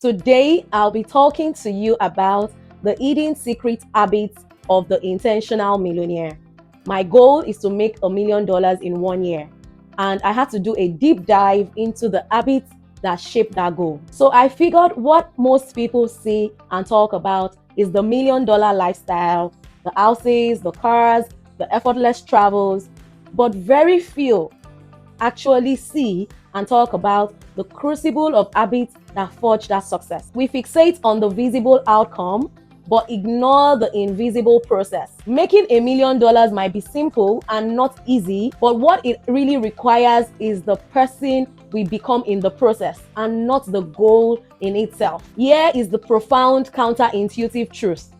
Today, I'll be talking to you about the hidden secret habits of the intentional millionaire. My goal is to make $1 million in 1 year, and I had to do a deep dive into the habits that shape that goal. So I figured what most people see and talk about is the $1 million lifestyle, the houses, the cars, the effortless travels, but very few actually see and talk about the crucible of habits that forge that success. We fixate on the visible outcome but ignore the invisible process. Making $1 million might be simple and not easy, but what it really requires is the person we become in the process and not the goal in itself. Here is the profound counterintuitive truth.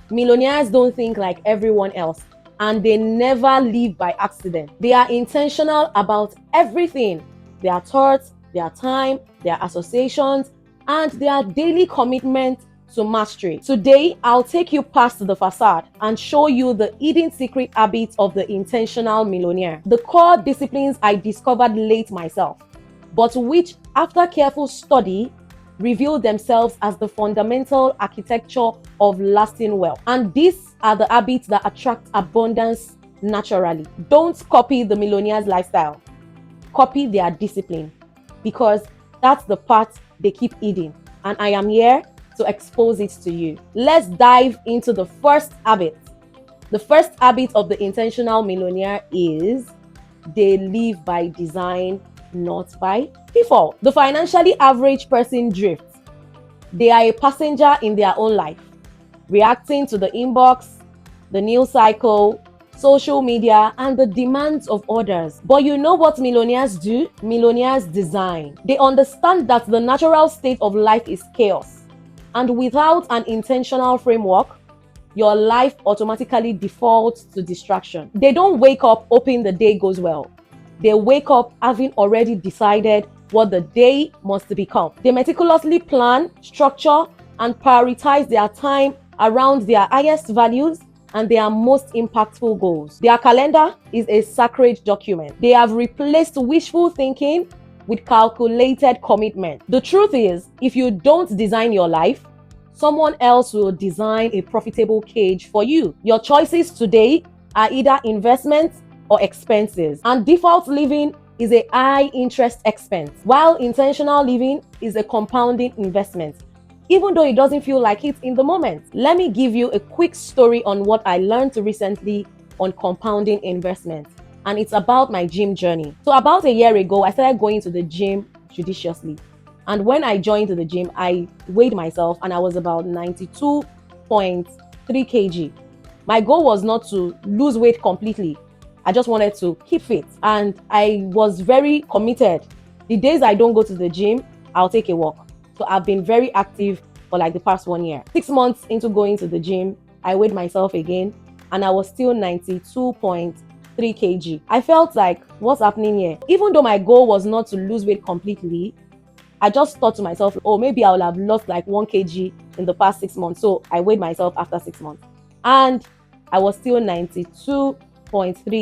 Millionaires don't think like everyone else, and they never live by accident. They are intentional about everything: their thoughts, their time, their associations, and their daily commitment to mastery. Today, I'll take you past the facade and show you the hidden secret habits of the intentional millionaire. The core disciplines I discovered late myself, but which, after careful study, reveal themselves as the fundamental architecture of lasting wealth. And these are the habits that attract abundance naturally. Don't copy the millionaire's lifestyle. Copy their discipline, because that's the part they keep hidden. And I am here to expose it to you. Let's dive into the first habit. The first habit of the intentional millionaire is they live by design, not by default. The financially average person drifts. They are a passenger in their own life, reacting to the inbox, the news cycle, social media, and the demands of others. But you know what millionaires do? Millionaires design. They understand that the natural state of life is chaos, and without an intentional framework, your life automatically defaults to distraction. They don't wake up hoping the day goes well. They wake up having already decided what the day must become. They meticulously plan, structure, and prioritize their time around their highest values and their most impactful goals. Their calendar is a sacred document. They have replaced wishful thinking with calculated commitment. The truth is, if you don't design your life, someone else will design a profitable cage for you. Your choices today are either investments or expenses, and default living is a high interest expense, while intentional living is a compounding investment, even though it doesn't feel like it in the moment. Let me give you a quick story on what I learned recently on compounding investments, and it's about my gym journey. So about a year ago, I started going to the gym judiciously, and when I joined the gym, I weighed myself and I was about 92.3 kg. My goal was not to lose weight completely. I just wanted to keep fit, and I was very committed. The days I don't go to the gym, I'll take a walk. So I've been very active for like the past 1 year. 6 months into going to the gym, I weighed myself again, and I was still 92.3 kg. I felt like, what's happening here? Even though my goal was not to lose weight completely, I just thought to myself, oh, maybe I will have lost like 1 kg in the past 6 months. So I weighed myself after 6 months, and I was still 92.3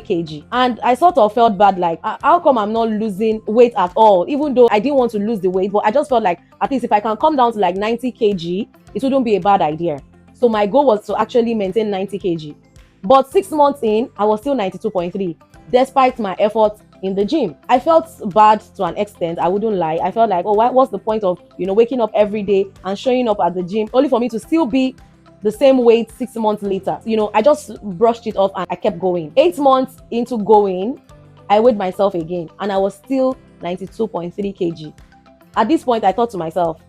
kg. And I sort of felt bad, like, how come I'm not losing weight at all? Even though I didn't want to lose the weight, but I just felt like, at least if I can come down to like 90 kg, it wouldn't be a bad idea. So my goal was to actually maintain 90 kg. But 6 months in, I was still 92.3, despite my efforts in the gym. I felt bad to an extent, I wouldn't lie. I felt like, oh, what's the point of, waking up every day and showing up at the gym only for me to still be the same weight 6 months later? I just brushed it off and I kept going. 8 months into going, I weighed myself again and I was still 92.3 kg. At this point, I thought to myself,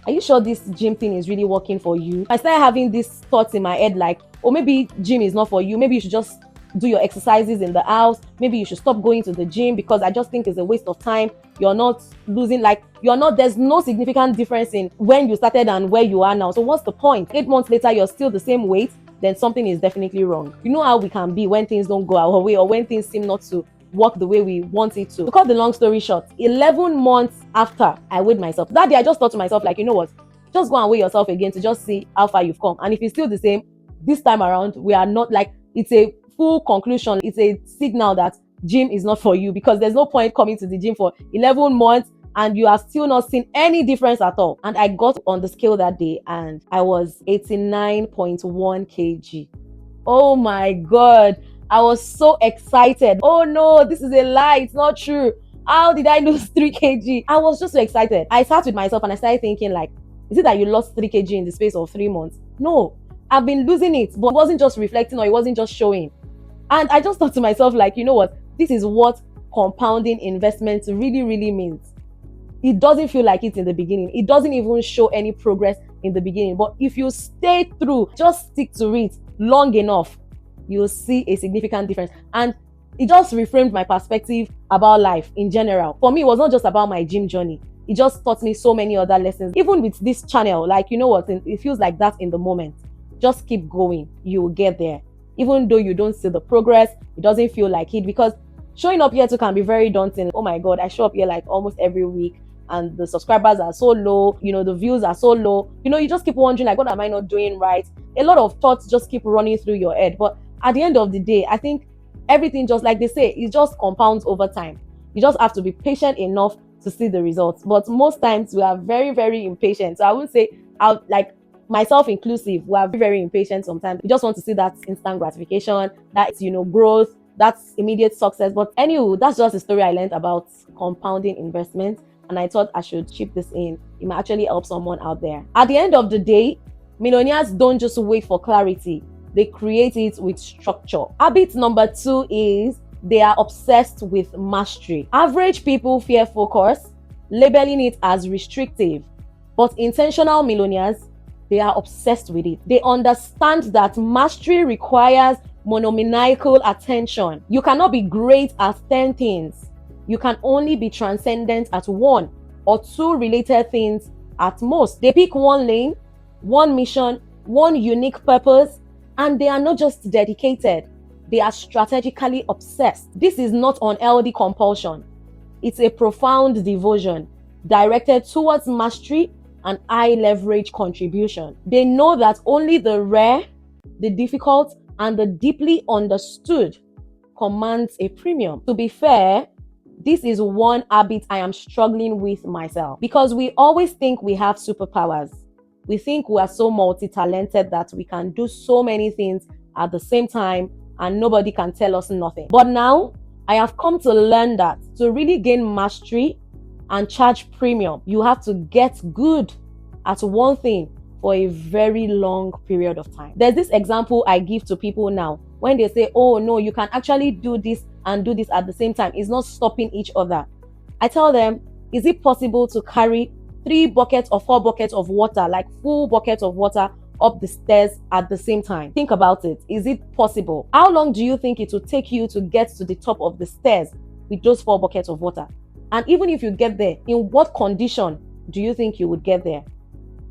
are you sure this gym thing is really working for you? I started having these thoughts in my head like, oh, maybe gym is not for you. Maybe you should just do your exercises in the house. Maybe you should stop going to the gym, because I just think it's a waste of time. You're not losing, there's no significant difference in when you started and where you are now. So what's the point? 8 months later, you're still the same weight, then something is definitely wrong. You know how we can be when things don't go our way, or when things seem not to work the way we want it to. To cut the long story short, 11 months after I weighed myself, that day I just thought to myself, like, you know what? Just go and weigh yourself again to just see how far you've come. And if it's still the same, this time around, we are not, like, it's a full conclusion. It's a signal that gym is not for you, because there's no point coming to the gym for 11 months and you are still not seeing any difference at all. And I got on the scale that day and I was 89.1 kg. Oh my God. I was so excited. Oh no, this is a lie. It's not true. How did I lose 3 kg? I was just so excited. I sat with myself and I started thinking like, is it that you lost 3 kg in the space of 3 months? No, I've been losing it, but it wasn't just reflecting or it wasn't just showing. And I just thought to myself like, you know what? This is what compounding investment really, really means. It doesn't feel like it in the beginning. It doesn't even show any progress in the beginning. But if you stay through, just stick to it long enough, you'll see a significant difference. And it just reframed my perspective about life in general. For me, it was not just about my gym journey. It just taught me so many other lessons. Even with this channel, like, you know what, it feels like that in the moment. Just keep going. You will get there. Even though you don't see the progress, it doesn't feel like it, because showing up here too can be very daunting. Oh my God, I show up here like almost every week and the subscribers are so low, the views are so low. You just keep wondering like, what am I not doing right? A lot of thoughts just keep running through your head. But at the end of the day, I think everything, just like they say, it just compounds over time. You just have to be patient enough to see the results. But most times we are very, very impatient. So I would say, like myself inclusive, we are very, very impatient sometimes. We just want to see that instant gratification, that growth, that's immediate success. But anyway, that's just the story I learned about compounding investments. And I thought I should chip this in. It might actually help someone out there. At the end of the day, millionaires don't just wait for clarity. They create it with structure. Habit number 2 is they are obsessed with mastery. Average people fear focus, labeling it as restrictive. But intentional millionaires, they are obsessed with it. They understand that mastery requires monomaniacal attention. You cannot be great at 10 things. You can only be transcendent at 1 or 2 related things at most. They pick one lane, one mission, one unique purpose, and they are not just dedicated. They are strategically obsessed. This is not unhealthy compulsion. It's a profound devotion directed towards mastery and high leverage contribution. They know that only the rare, the difficult, and the deeply understood commands a premium. To be fair, this is one habit I am struggling with myself, because we always think we have superpowers. We think we are so multi-talented that we can do so many things at the same time and nobody can tell us nothing. But now I have come to learn that to really gain mastery and charge premium, you have to get good at one thing for a very long period of time. There's this example I give to people now when they say, oh no, you can actually do this and do this at the same time. It's not stopping each other. I tell them, is it possible to carry 3 buckets or 4 buckets of water, like full buckets of water, up the stairs at the same time? Think about it. Is it possible? How long do you think it will take you to get to the top of the stairs with those 4 buckets of water? And even if you get there, in what condition do you think you would get there?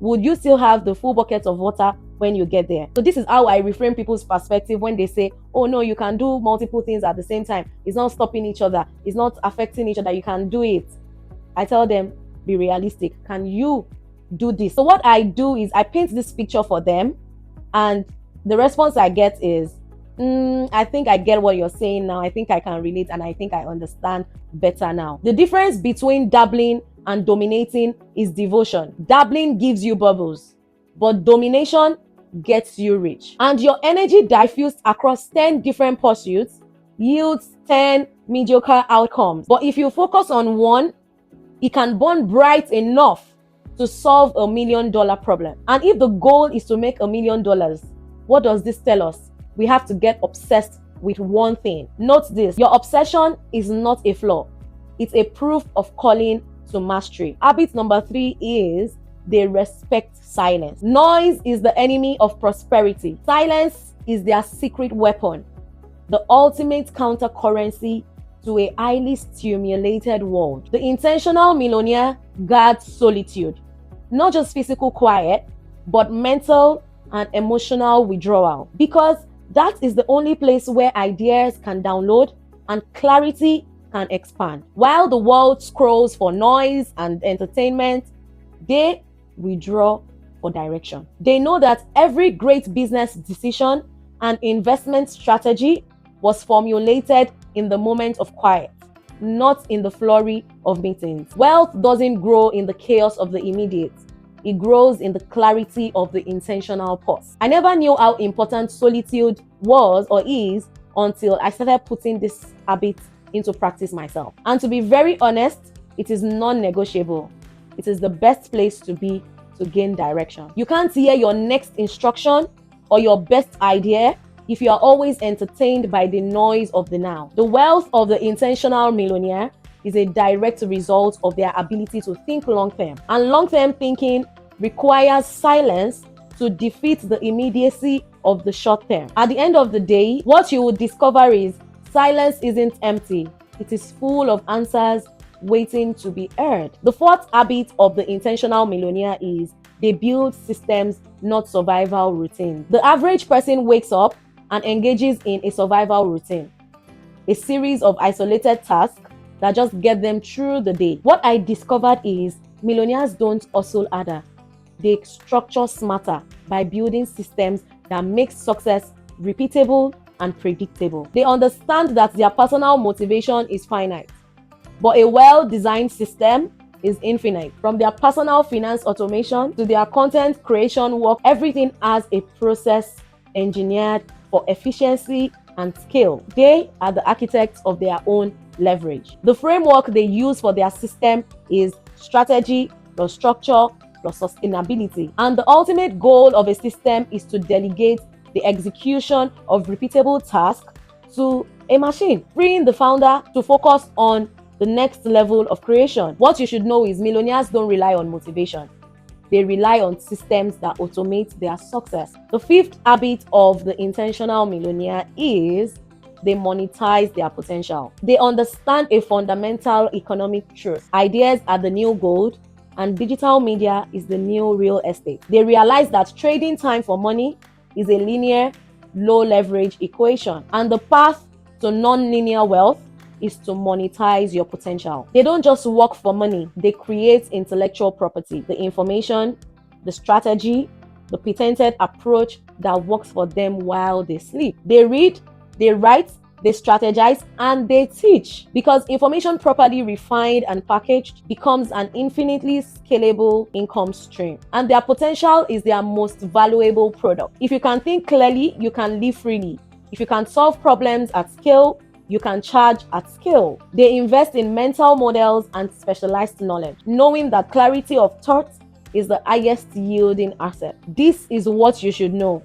Would you still have the full buckets of water when you get there? So this is how I reframe people's perspective when they say, oh no, you can do multiple things at the same time. It's not stopping each other. It's not affecting each other. You can do it. I tell them, be realistic. Can you do this? So what I do is I paint this picture for them, and the response I get is, I think I get what you're saying now. I think I can relate and I think I understand better now. The difference between dabbling and dominating is devotion. Dabbling gives you bubbles, but domination gets you rich. And your energy diffused across 10 different pursuits yields 10 mediocre outcomes. But if you focus on one, it can burn bright enough to solve $1 million problem. And if the goal is to make $1 million, what does this tell us? We have to get obsessed with one thing. Note this, your obsession is not a flaw. It's a proof of calling to mastery. Habit number 3 is they respect silence. Noise is the enemy of prosperity. Silence is their secret weapon, the ultimate counter currency to a highly stimulated world. The intentional millionaire guards solitude, not just physical quiet, but mental and emotional withdrawal, because that is the only place where ideas can download and clarity can expand. While the world scrolls for noise and entertainment, they withdraw for direction. They know that every great business decision and investment strategy was formulated in the moment of quiet. not in the flurry of meetings. Wealth doesn't grow in the chaos of the immediate. It grows in the clarity of the intentional pause. I never knew how important solitude was or is until I started putting this habit into practice myself. And to be very honest, it is non-negotiable. It is the best place to be to gain direction. You can't hear your next instruction or your best idea if you are always entertained by the noise of the now. The wealth of the intentional millionaire is a direct result of their ability to think long-term. And long-term thinking requires silence to defeat the immediacy of the short term. At the end of the day, what you will discover is silence isn't empty. It is full of answers waiting to be heard. The fourth habit of the intentional millionaire is they build systems, not survival routines. The average person wakes up and engages in a survival routine, a series of isolated tasks that just get them through the day. What I discovered is millionaires don't hustle harder. They structure smarter by building systems that make success repeatable and predictable. They understand that their personal motivation is finite, but a well-designed system is infinite. From their personal finance automation to their content creation work, everything has a process engineered for efficiency and scale. They are the architects of their own leverage. The framework they use for their system is strategy plus structure plus sustainability. And the ultimate goal of a system is to delegate the execution of repeatable tasks to a machine, freeing the founder to focus on the next level of creation. What you should know is millionaires don't rely on motivation. They rely on systems that automate their success. The fifth habit of the intentional millionaire is they monetize their potential. They understand a fundamental economic truth. Ideas are the new gold, and digital media is the new real estate. They realize that trading time for money is a linear, low leverage equation, and the path to non-linear wealth is to monetize your potential. They don't just work for money, they create intellectual property, the information, the strategy, the patented approach that works for them while they sleep. They read, they write, they strategize, and they teach, because information properly refined and packaged becomes an infinitely scalable income stream. And their potential is their most valuable product. If you can think clearly, you can live freely. If you can solve problems at scale, you can charge at scale. They invest in mental models and specialized knowledge, knowing that clarity of thought is the highest yielding asset. This is what you should know.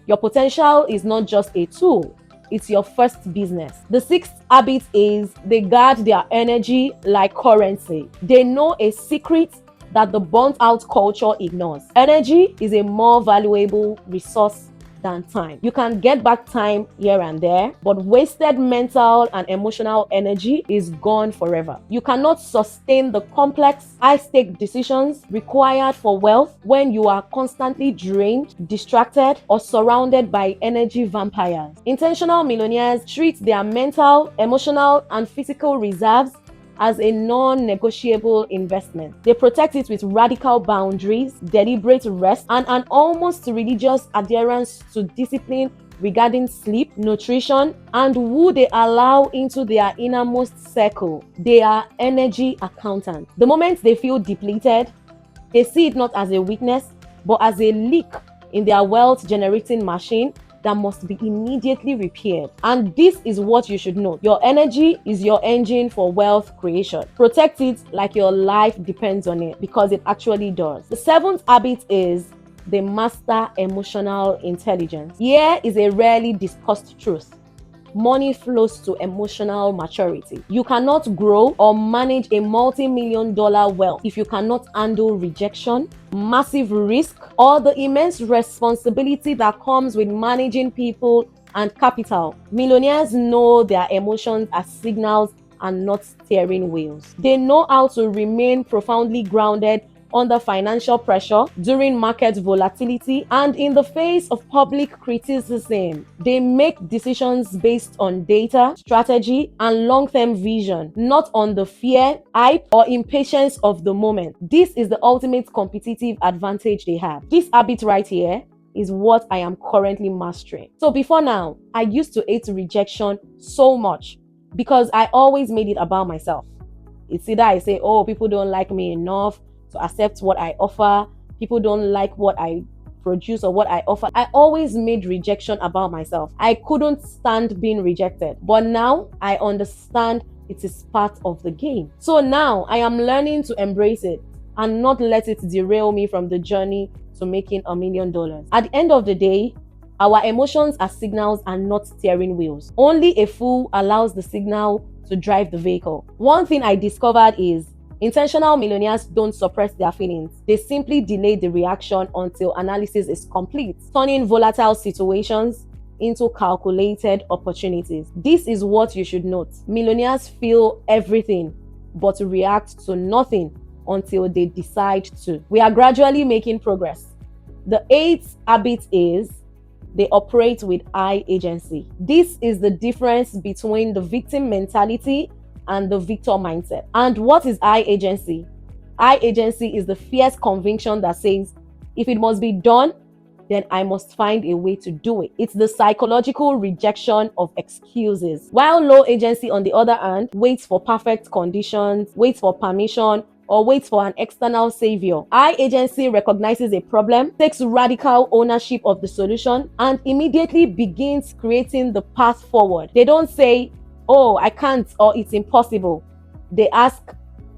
Your potential is not just a tool, it's your first business. The sixth habit is they guard their energy like currency. They know a secret that the burnt out culture ignores. Energy is a more valuable resource than time. You can get back time here and there, but wasted mental and emotional energy is gone forever. You cannot sustain the complex, high-stake decisions required for wealth when you are constantly drained, distracted, or surrounded by energy vampires. Intentional millionaires treat their mental, emotional, and physical reserves as a non-negotiable investment. They protect it with radical boundaries, deliberate rest, and an almost religious adherence to discipline regarding sleep, nutrition, and who they allow into their innermost circle. They are energy accountants. The moment they feel depleted, they see it not as a weakness, but as a leak in their wealth-generating machine that must be immediately repaired. And this is what you should know. Your energy is your engine for wealth creation. Protect it like your life depends on it, because it actually does. The seventh habit is they master emotional intelligence. Here is a rarely discussed truth. Money flows to emotional maturity. You cannot grow or manage a multi-million-dollar wealth if you cannot handle rejection, massive risk, or the immense responsibility that comes with managing people and capital. Millionaires know their emotions as signals and not steering wheels. They know how to remain profoundly grounded under financial pressure, during market volatility, and in the face of public criticism. They make decisions based on data, strategy, and long-term vision, not on the fear, hype, or impatience of the moment. This is the ultimate competitive advantage they have. This habit right here is what I am currently mastering. So before now, I used to hate rejection so much. because I always made it about myself. It's either I say, oh, people don't like me enough to accept what I offer, people don't like what I produce or what I offer. I always made rejection about myself. I couldn't stand being rejected. But now I understand it is part of the game. So now I am learning to embrace it and not let it derail me from the journey to making $1 million. At the end of the day, our emotions are signals and not steering wheels. Only a fool allows the signal to drive the vehicle. One thing I discovered is intentional millionaires don't suppress their feelings. They simply delay the reaction until analysis is complete, turning volatile situations into calculated opportunities. This is what you should note. Millionaires feel everything but react to nothing until they decide to. We are gradually making progress. The 8th habit is they operate with I agency. This is the difference between the victim mentality and the victor mindset. And what is I agency? I agency is the fierce conviction that says, if it must be done, then I must find a way to do it. It's the psychological rejection of excuses. While low agency, on the other hand, waits for perfect conditions, waits for permission, or waits for an external savior. I agency recognizes a problem, takes radical ownership of the solution, and immediately begins creating the path forward. They don't say, oh, I can't, or it's impossible. They ask,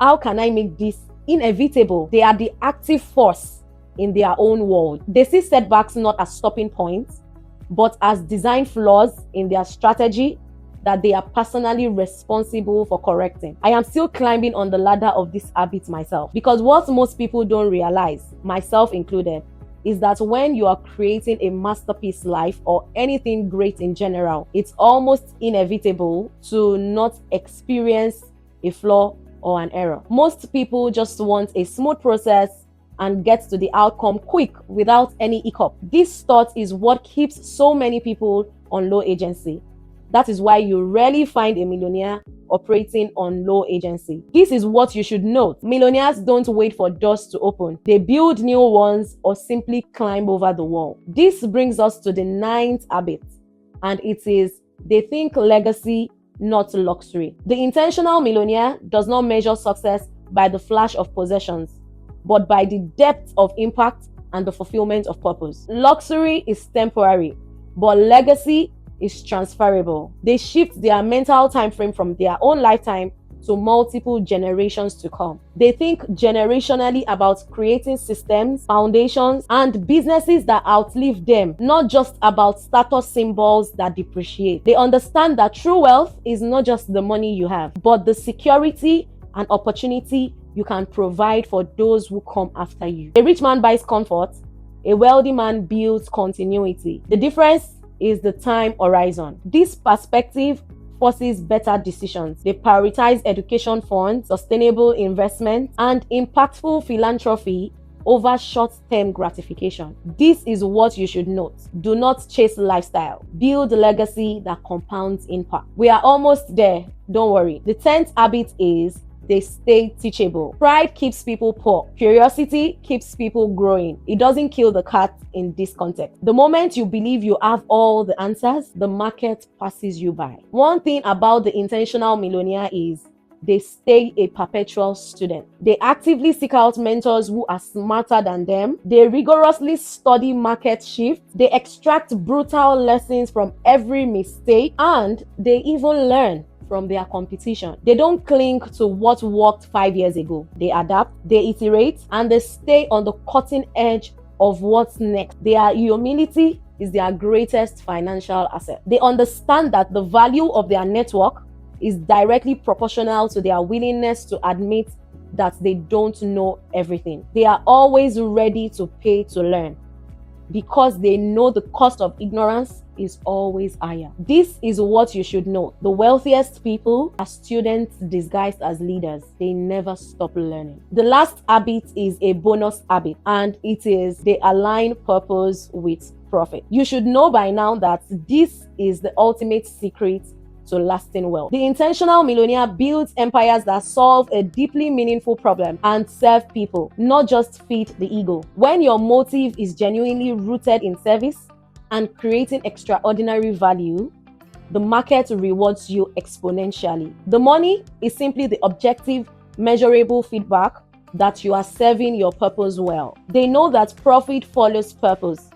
how can I make this inevitable? They are the active force in their own world. They see setbacks not as stopping points, but as design flaws in their strategy that they are personally responsible for correcting. I am still climbing on the ladder of this habit myself, because what most people don't realize, myself included, is that when you are creating a masterpiece life or anything great in general, it's almost inevitable to not experience a flaw or an error. Most people just want a smooth process and get to the outcome quick without any hiccup. This thought is what keeps so many people on low agency. That is why you rarely find a millionaire operating on low agency. This is what you should note. Millionaires don't wait for doors to open. They build new ones or simply climb over the wall. This brings us to the 9th habit, and it is they think legacy, not luxury. The intentional millionaire does not measure success by the flash of possessions, but by the depth of impact and the fulfillment of purpose. Luxury is temporary, but legacy is transferable. They shift their mental time frame from their own lifetime to multiple generations to come. They think generationally about creating systems, foundations, and businesses that outlive them, not just about status symbols that depreciate. They understand that true wealth is not just the money you have, but the security and opportunity you can provide for those who come after you. A rich man buys comfort, a wealthy man builds continuity. The difference is the time horizon. This perspective forces better decisions. They prioritize education funds, sustainable investment, and impactful philanthropy over short-term gratification. This is what you should note. Do not chase lifestyle. Build legacy that compounds impact. We are almost there. Don't worry. The 10th habit is they stay teachable. Pride keeps people poor. Curiosity keeps people growing. It doesn't kill the cat in this context. The moment you believe you have all the answers, the market passes you by. One thing about the intentional millionaire is they stay a perpetual student. They actively seek out mentors who are smarter than them. They rigorously study market shifts. They extract brutal lessons from every mistake, and they even learn from their competition. They don't cling to what worked 5 years ago. They adapt, they iterate, and they stay on the cutting edge of what's next. Their humility is their greatest financial asset. They understand that the value of their network is directly proportional to their willingness to admit that they don't know everything. They are always ready to pay to learn, because they know the cost of ignorance is always higher. This is what you should know. The wealthiest people are students disguised as leaders. They never stop learning. The last habit is a bonus habit, and it is they align purpose with profit. You should know by now that this is the ultimate secret to lasting wealth. The intentional millionaire builds empires that solve a deeply meaningful problem and serve people, not just feed the ego. When your motive is genuinely rooted in service and creating extraordinary value, the market rewards you exponentially. The money is simply the objective, measurable feedback that you are serving your purpose well. They know that profit follows purpose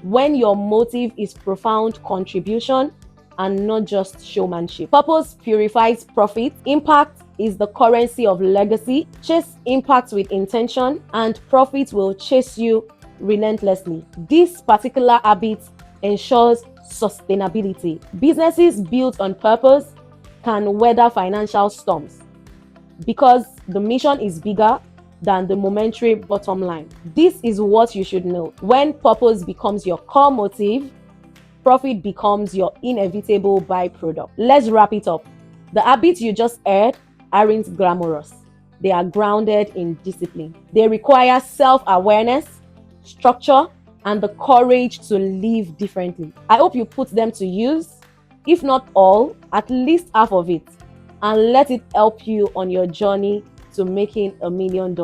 when your motive is profound contribution and not just showmanship. Purpose purifies profit. Impact is the currency of legacy. Chase impact with intention, and profit will chase you relentlessly. This particular habit ensures sustainability. Businesses built on purpose can weather financial storms because the mission is bigger than the momentary bottom line. This is what you should know. When purpose becomes your core motive, profit becomes your inevitable byproduct. Let's wrap it up. The habits you just heard aren't glamorous. They are grounded in discipline. They require self-awareness, structure, and the courage to live differently. I hope you put them to use, if not all, at least half of it, and let it help you on your journey to making $1 million.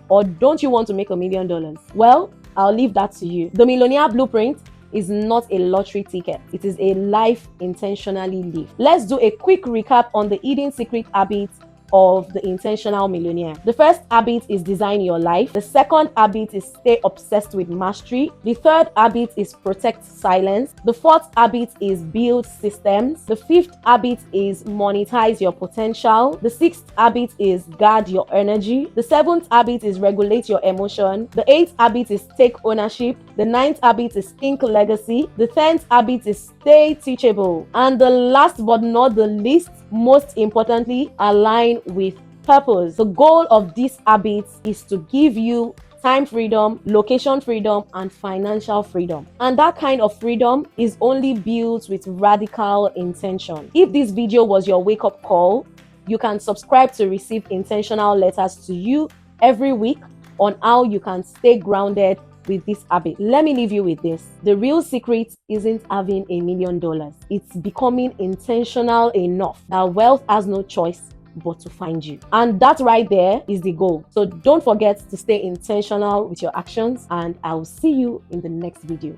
Or don't you want to make $1 million? Well, I'll leave that to you. The Millionaire Blueprint is not a lottery ticket. It is a life intentionally lived. Let's do a quick recap on the hidden secret habits of the intentional millionaire. The first habit is design your life. The second habit is stay obsessed with mastery. The third habit is protect silence. The fourth habit is build systems. The fifth habit is monetize your potential. The sixth habit is guard your energy. The seventh habit is regulate your emotion. The eighth habit is take ownership. The ninth habit is think legacy. The 10th habit is stay teachable. And the last but not the least, most importantly, align with purpose. The goal of these habits is to give you time freedom, location freedom, and financial freedom. And that kind of freedom is only built with radical intention. If this video was your wake-up call, you can subscribe to receive intentional letters to you every week on how you can stay grounded with this habit. Let me leave you with this. The real secret isn't having $1 million. It's becoming intentional enough that wealth has no choice but to find you. And that right there is the goal. So don't forget to stay intentional with your actions, and I will see you in the next video.